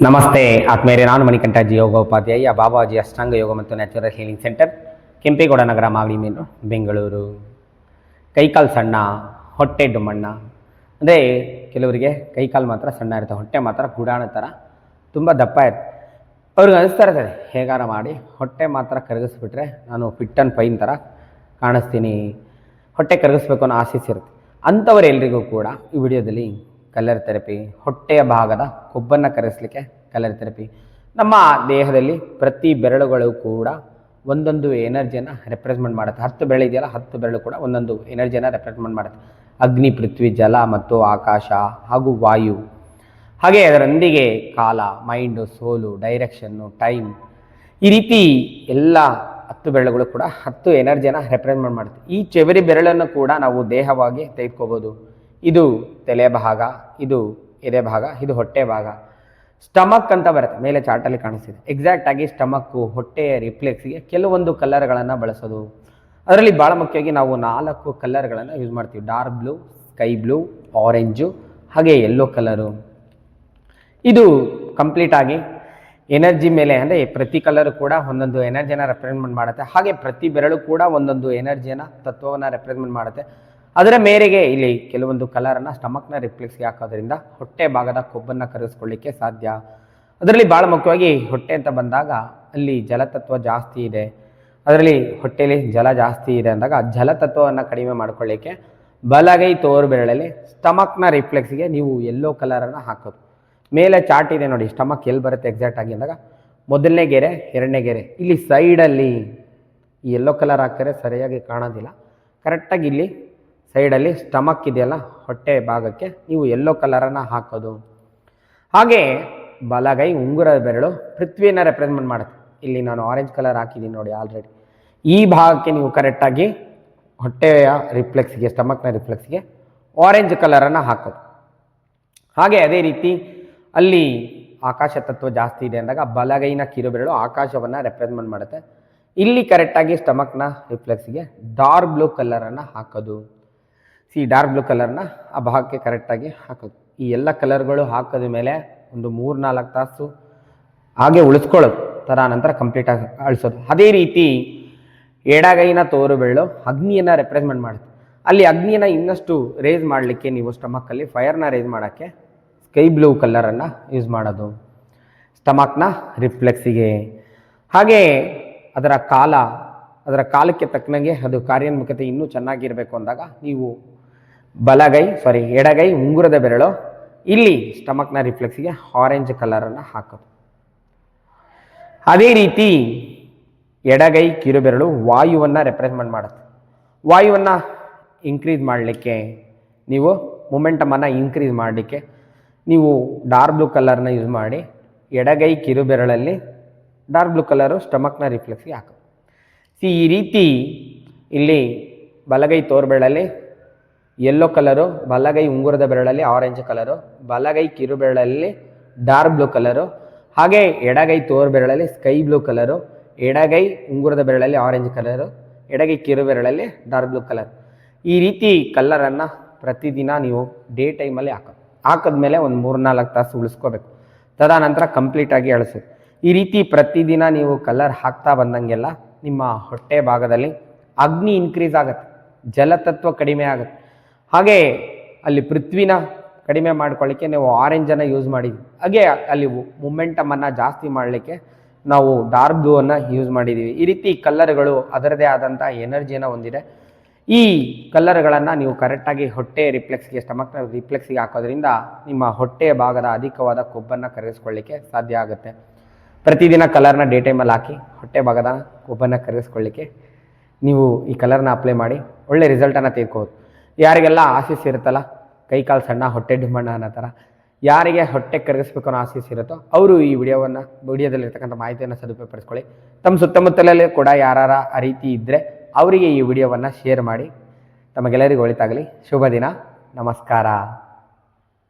ನಮಸ್ತೆ ಆತ್ಮೇರೆ, ನಾನು ಮಣಿಕಂಠಜಿ ಯೋಗ ಉಪಾಧ್ಯಾಯ, ಬಾಬಾಜಿ ಅಷ್ಟಾಂಗ ಯೋಗ ಮತ್ತು ನ್ಯಾಚುರಲ್ ಹೀಲಿಂಗ್ ಸೆಂಟರ್, ಕೆಂಪೇಗೌಡ ನಗರ, ಮಾಗಡಿ ಮೇನು, ಬೆಂಗಳೂರು. ಕೈಕಾಲು ಸಣ್ಣ, ಹೊಟ್ಟೆ ಡುಮ್ಮಣ್ಣ. ಅಂದರೆ ಕೆಲವರಿಗೆ ಕೈಕಾಲು ಮಾತ್ರ ಸಣ್ಣ ಇರುತ್ತೆ, ಹೊಟ್ಟೆ ಮಾತ್ರ ಗುಡಾಣ ಥರ ತುಂಬ ದಪ್ಪ ಇರುತ್ತೆ. ಅವ್ರಿಗೆ ಅನಿಸ್ತಾ ಇರ್ತದೆ, ಹೇಗಾರ ಮಾಡಿ ಹೊಟ್ಟೆ ಮಾತ್ರ ಕರಗಿಸ್ಬಿಟ್ರೆ ನಾನು ಫಿಟ್ ಆ್ಯಂಡ್ ಫೈನ್ ಥರ ಕಾಣಿಸ್ತೀನಿ, ಹೊಟ್ಟೆ ಕರಗಿಸ್ಬೇಕು ಅನ್ನೋ ಆಸೆಸಿರುತ್ತೆ. ಅಂಥವರೆಲ್ಲರಿಗೂ ಕೂಡ ಈ ವಿಡಿಯೋದಲ್ಲಿ ಕಲರ್ ಥೆರಪಿ, ಹೊಟ್ಟೆಯ ಭಾಗದ ಕೊಬ್ಬನ್ನು ಕರಗಿಸಲಿಕ್ಕೆ ಕಲರ್ ಥೆರಪಿ. ನಮ್ಮ ದೇಹದಲ್ಲಿ ಪ್ರತಿ ಬೆರಳುಗಳು ಕೂಡ ಒಂದೊಂದು ಎನರ್ಜಿಯನ್ನು ರೆಪ್ರೆಸೆಂಟ್ ಮಾಡುತ್ತೆ. 10 ಬೆರಳು ಇದೆಯಲ್ಲ, 10 ಬೆರಳು ಕೂಡ ಒಂದೊಂದು ಎನರ್ಜಿಯನ್ನು ರೆಪ್ರೆಸೆಂಟ್ ಮಾಡುತ್ತೆ. ಅಗ್ನಿ, ಪೃಥ್ವಿ, ಜಲ ಮತ್ತು ಆಕಾಶ ಹಾಗೂ ವಾಯು. ಹಾಗೆ ಅದರೊಂದಿಗೆ ಕಾಲ, ಮೈಂಡು, ಸೋಲು, ಡೈರೆಕ್ಷನ್ನು, ಟೈಮ್, ಈ ರೀತಿ ಎಲ್ಲ 10 ಬೆರಳುಗಳು ಕೂಡ 10 ಎನರ್ಜಿಯನ್ನು ರೆಪ್ರೆಸೆಂಟ್ ಮಾಡುತ್ತೆ. ಈ ಚೆವರಿ ಬೆರಳನ್ನು ಕೂಡ ನಾವು ದೇಹವಾಗಿ ತೆಗೆದುಕೋಬೋದು. ಇದು ತಲೆ ಭಾಗ, ಇದು ಎದೆ ಭಾಗ, ಇದು ಹೊಟ್ಟೆ ಭಾಗ. ಸ್ಟಮಕ್ ಅಂತ ಬರುತ್ತೆ, ಮೇಲೆ ಚಾರ್ಟಲ್ಲಿ ಕಾಣಿಸ್ತಿದೆ. ಎಕ್ಸಾಕ್ಟಾಗಿ ಸ್ಟಮಕ್ಕು, ಹೊಟ್ಟೆಯ ರಿಫ್ಲೆಕ್ಸ್ಗೆ ಕೆಲವೊಂದು ಕಲರ್ಗಳನ್ನು ಬಳಸೋದು. ಅದರಲ್ಲಿ ಭಾಳ ಮುಖ್ಯವಾಗಿ ನಾವು 4 ಕಲರ್ಗಳನ್ನು ಯೂಸ್ ಮಾಡ್ತೀವಿ. Dark blue, sky blue, orange, ಹಾಗೆ ಯೆಲ್ಲೋ ಕಲರು. ಇದು ಕಂಪ್ಲೀಟಾಗಿ ಎನರ್ಜಿ ಮೇಲೆ, ಅಂದರೆ ಪ್ರತಿ ಕಲರು ಕೂಡ ಒಂದೊಂದು ಎನರ್ಜಿನ ರೆಪ್ರೆಸೆಂಟ್ ಮಾಡುತ್ತೆ. ಹಾಗೆ ಪ್ರತಿ ಬೆರಳು ಕೂಡ ಒಂದೊಂದು ಎನರ್ಜಿಯನ್ನು, ತತ್ವವನ್ನು ರೆಪ್ರೆಸೆಂಟ್ ಮಾಡುತ್ತೆ. ಅದರ ಮೇರೆಗೆ ಇಲ್ಲಿ ಕೆಲವೊಂದು ಕಲರನ್ನು ಸ್ಟಮಕ್ನ ರಿಫ್ಲೆಕ್ಸ್ಗೆ ಹಾಕೋದ್ರಿಂದ ಹೊಟ್ಟೆ ಭಾಗದ ಕೊಬ್ಬನ್ನು ಕರಗಿಸ್ಕೊಳ್ಳಿಕ್ಕೆ ಸಾಧ್ಯ. ಅದರಲ್ಲಿ ಭಾಳ ಮುಖ್ಯವಾಗಿ ಹೊಟ್ಟೆ ಅಂತ ಬಂದಾಗ ಅಲ್ಲಿ ಜಲತತ್ವ ಜಾಸ್ತಿ ಇದೆ, ಅದರಲ್ಲಿ ಹೊಟ್ಟೆಯಲ್ಲಿ ಜಲ ಜಾಸ್ತಿ ಇದೆ ಅಂದಾಗ ಜಲತತ್ವವನ್ನು ಕಡಿಮೆ ಮಾಡ್ಕೊಳ್ಳಿಕ್ಕೆ ಬಲಗೈ ತೋರು ಬೆರಳಲ್ಲಿ ಸ್ಟಮಕ್ನ ರಿಫ್ಲೆಕ್ಸ್ಗೆ ನೀವು ಯೆಲ್ಲೋ ಕಲರನ್ನು ಹಾಕೋದು. ಮೇಲೆ ಚಾರ್ಟ್ ಇದೆ ನೋಡಿ, ಸ್ಟಮಕ್ ಎಲ್ಲಿ ಬರುತ್ತೆ ಎಕ್ಸಾಕ್ಟಾಗಿ ಅಂದಾಗ ಮೊದಲನೇ ಗೆರೆ, ಎರಡನೇ ಗೆರೆ, ಇಲ್ಲಿ ಸೈಡಲ್ಲಿ ಈ ಯೆಲ್ಲೋ ಕಲರ್ ಹಾಕ್ತಾರೆ, ಸರಿಯಾಗಿ ಕಾಣೋದಿಲ್ಲ. ಕರೆಕ್ಟಾಗಿ ಇಲ್ಲಿ ಸೈಡಲ್ಲಿ ಸ್ಟಮಕ್ ಇದೆಯಲ್ಲ, ಹೊಟ್ಟೆ ಭಾಗಕ್ಕೆ ನೀವು ಯೆಲ್ಲೋ ಕಲರನ್ನು ಹಾಕೋದು. ಹಾಗೆ ಬಲಗೈ ಉಂಗುರದ ಬೆರಳು ಪೃಥ್ವಿಯನ್ನು ರೆಪ್ರೆಸೆಂಟ್ ಮಾಡುತ್ತೆ. ಇಲ್ಲಿ ನಾನು ಆರೆಂಜ್ ಕಲರ್ ಹಾಕಿದ್ದೀನಿ ನೋಡಿ ಆಲ್ರೆಡಿ. ಈ ಭಾಗಕ್ಕೆ ನೀವು ಕರೆಕ್ಟಾಗಿ ಹೊಟ್ಟೆಯ ರಿಫ್ಲೆಕ್ಸ್ಗೆ, ಸ್ಟಮಕ್ನ ರಿಫ್ಲೆಕ್ಸ್ಗೆ ಆರೆಂಜ್ ಕಲರನ್ನು ಹಾಕೋದು. ಹಾಗೆ ಅದೇ ರೀತಿ ಅಲ್ಲಿ ಆಕಾಶ ತತ್ವ ಜಾಸ್ತಿ ಇದೆ ಅಂದಾಗ ಬಲಗೈನ ಕಿರುಬೆರಳು ಆಕಾಶವನ್ನು ರೆಪ್ರೆಸೆಂಟ್ ಮಾಡುತ್ತೆ. ಇಲ್ಲಿ ಕರೆಕ್ಟಾಗಿ ಸ್ಟಮಕ್ನ ರಿಫ್ಲೆಕ್ಸ್ಗೆ ಡಾರ್ಕ್ ಬ್ಲೂ ಕಲರನ್ನು ಹಾಕೋದು. ಡಾರ್ಕ್ ಬ್ಲೂ ಕಲರ್ನ ಆ ಭಾಗಕ್ಕೆ ಕರೆಕ್ಟಾಗಿ ಹಾಕೋದು. ಈ ಎಲ್ಲ ಕಲರ್ಗಳು ಹಾಕೋದ ಮೇಲೆ ಒಂದು 3-4 ತಾಸು ಹಾಗೆ ಉಳಿಸ್ಕೊಳ್ಳೋದು ಥರ, ನಂತರ ಕಂಪ್ಲೀಟಾಗಿ ಅಳಿಸೋದು. ಅದೇ ರೀತಿ ಎಡಗೈನ ತೋರು ಬೆರಳು ಅಗ್ನಿಯನ್ನು ರೆಪ್ರೆಸೆಂಟ್ ಮಾಡುತ್ತೆ. ಅಲ್ಲಿ ಅಗ್ನಿಯನ್ನು ಇನ್ನಷ್ಟು ರೇಸ್ ಮಾಡಲಿಕ್ಕೆ ನೀವು ಸ್ಟಮಕ್ಕಲ್ಲಿ ಫೈರ್ನ ರೇಸ್ ಮಾಡೋಕ್ಕೆ ಸ್ಕೈ ಬ್ಲೂ ಕಲರನ್ನು ಯೂಸ್ ಮಾಡೋದು ಸ್ಟಮಕ್ನ ರಿಫ್ಲೆಕ್ಸಿಗೆ. ಹಾಗೆ ಅದರ ಕಾಲಕ್ಕೆ ತಕ್ಕನಾಗೆ ಅದು ಕಾರ್ಯೋನ್ಮುಖತೆ ಇನ್ನೂ ಚೆನ್ನಾಗಿರಬೇಕು ಅಂದಾಗ ನೀವು ಎಡಗೈ ಉಂಗುರದ ಬೆರಳು ಇಲ್ಲಿ ಸ್ಟಮಕ್ನ ರಿಫ್ಲೆಕ್ಸ್ಗೆ ಆರೆಂಜ್ ಕಲರನ್ನು ಹಾಕೋದು. ಅದೇ ರೀತಿ ಎಡಗೈ ಕಿರುಬೆರಳು ವಾಯುವನ್ನು ರೆಪ್ರೆಸೆಂಟ್ ಮಾಡುತ್ತೆ. ವಾಯುವನ್ನು ಇನ್ಕ್ರೀಸ್ ಮಾಡಲಿಕ್ಕೆ, ನೀವು ಮೊಮೆಂಟಮನ್ನು ಇನ್ಕ್ರೀಸ್ ಮಾಡಲಿಕ್ಕೆ ನೀವು ಡಾರ್ಕ್ ಬ್ಲೂ ಕಲರ್ನ ಯೂಸ್ ಮಾಡಿ ಎಡಗೈ ಕಿರುಬೆರಳಲ್ಲಿ ಡಾರ್ಕ್ ಬ್ಲೂ ಕಲರು ಸ್ಟಮಕ್ನ ರಿಫ್ಲೆಕ್ಸ್ಗೆ ಹಾಕೋದು. ಈ ರೀತಿ ಇಲ್ಲಿ ಬಲಗೈ ತೋರ್ಬೆರಳಲ್ಲಿ ಯೆಲ್ಲೋ ಕಲರು, ಬಲಗೈ ಉಂಗುರದ ಬೆರಳಲ್ಲಿ ಆರೆಂಜ್ ಕಲರು, ಬಲಗೈ ಕಿರುಬೆರಳಲ್ಲಿ ಡಾರ್ಕ್ ಬ್ಲೂ ಕಲರು, ಹಾಗೆ ಎಡಗೈ ತೋರು ಬೆರಳಲ್ಲಿ ಸ್ಕೈ ಬ್ಲೂ ಕಲರು, ಎಡಗೈ ಉಂಗುರದ ಬೆರಳಲ್ಲಿ ಆರೆಂಜ್ ಕಲರು, ಎಡಗೈ ಕಿರುಬೆರಳಲ್ಲಿ ಡಾರ್ಕ್ ಬ್ಲೂ ಕಲರ್. ಈ ರೀತಿ ಕಲರನ್ನು ಪ್ರತಿದಿನ ನೀವು ಡೇ ಟೈಮಲ್ಲಿ ಹಾಕಿದ್ಮೇಲೆ ಒಂದು 3-4 ತಾಸು ಉಳಿಸ್ಕೋಬೇಕು. ತದನಂತರ ಕಂಪ್ಲೀಟಾಗಿ ಅಳಿಸೋದು. ಈ ರೀತಿ ಪ್ರತಿದಿನ ನೀವು ಕಲರ್ ಹಾಕ್ತಾ ಬಂದಂಗೆಲ್ಲ ನಿಮ್ಮ ಹೊಟ್ಟೆ ಭಾಗದಲ್ಲಿ ಅಗ್ನಿ ಇನ್ಕ್ರೀಸ್ ಆಗುತ್ತೆ, ಜಲತತ್ವ ಕಡಿಮೆ ಆಗುತ್ತೆ. ಹಾಗೆ ಅಲ್ಲಿ ಪೃಥ್ವಿನ ಕಡಿಮೆ ಮಾಡ್ಕೊಳ್ಳಿಕ್ಕೆ ನಾವು ಆರೆಂಜನ್ನು ಯೂಸ್ ಮಾಡಿದ್ವಿ. ಹಾಗೆ ಅಲ್ಲಿ ಮೊಮೆಂಟಮನ್ನು ಜಾಸ್ತಿ ಮಾಡಲಿಕ್ಕೆ ನಾವು ಡಾರ್ಕ್ ಬ್ಲೂವನ್ನು ಯೂಸ್ ಮಾಡಿದ್ದೀವಿ. ಈ ರೀತಿ ಕಲರ್ಗಳು ಅದರದೇ ಆದಂಥ ಎನರ್ಜಿಯನ್ನು ಹೊಂದಿದೆ. ಈ ಕಲರ್ಗಳನ್ನು ನೀವು ಕರೆಕ್ಟಾಗಿ ಹೊಟ್ಟೆ ರಿಫ್ಲೆಕ್ಸ್ಗೆ, ಸ್ಟಮಕ್ನ ರಿಫ್ಲೆಕ್ಸ್ಗೆ ಹಾಕೋದ್ರಿಂದ ನಿಮ್ಮ ಹೊಟ್ಟೆಯ ಭಾಗದ ಅಧಿಕವಾದ ಕೊಬ್ಬನ್ನು ಕರಗಿಸ್ಕೊಳ್ಳಿಕ್ಕೆ ಸಾಧ್ಯ ಆಗುತ್ತೆ. ಪ್ರತಿದಿನ ಕಲರ್ನ ಡೇ ಟೈಮಲ್ಲಿ ಹಾಕಿ ಹೊಟ್ಟೆ ಭಾಗದ ಕೊಬ್ಬನ್ನು ಕರಗಿಸ್ಕೊಳ್ಳಿಕ್ಕೆ ನೀವು ಈ ಕಲರ್ನ ಅಪ್ಲೈ ಮಾಡಿ ಒಳ್ಳೆ ರಿಸಲ್ಟನ್ನು ತೆಗೆದುಕೋಬೋದು. ಯಾರಿಗೆಲ್ಲ ಇರುತ್ತಲ್ಲ, ಕೈಕಾಲು ಸಣ್ಣ, ಹೊಟ್ಟೆ ಡುಮ್ಮಣ್ಣ ಅನ್ನೋ ಥರ, ಯಾರಿಗೆ ಹೊಟ್ಟೆ ಕರಗಿಸ್ಬೇಕು ಅನ್ನೋ ಇರುತ್ತೋ ಅವರು ಈ ವಿಡಿಯೋದಲ್ಲಿರ್ತಕ್ಕಂಥ ಮಾಹಿತಿಯನ್ನು ಸದುಪಯೋಗಪಡಿಸ್ಕೊಳ್ಳಿ. ತಮ್ಮ ಸುತ್ತಮುತ್ತಲಲ್ಲೇ ಕೂಡ ಯಾರ ಆ ರೀತಿ ಇದ್ದರೆ ಅವರಿಗೆ ಈ ವಿಡಿಯೋವನ್ನು ಶೇರ್ ಮಾಡಿ. ತಮಗೆಲ್ಲರಿಗೂ ಒಳಿತಾಗಲಿ. ಶುಭ ದಿನ. ನಮಸ್ಕಾರ.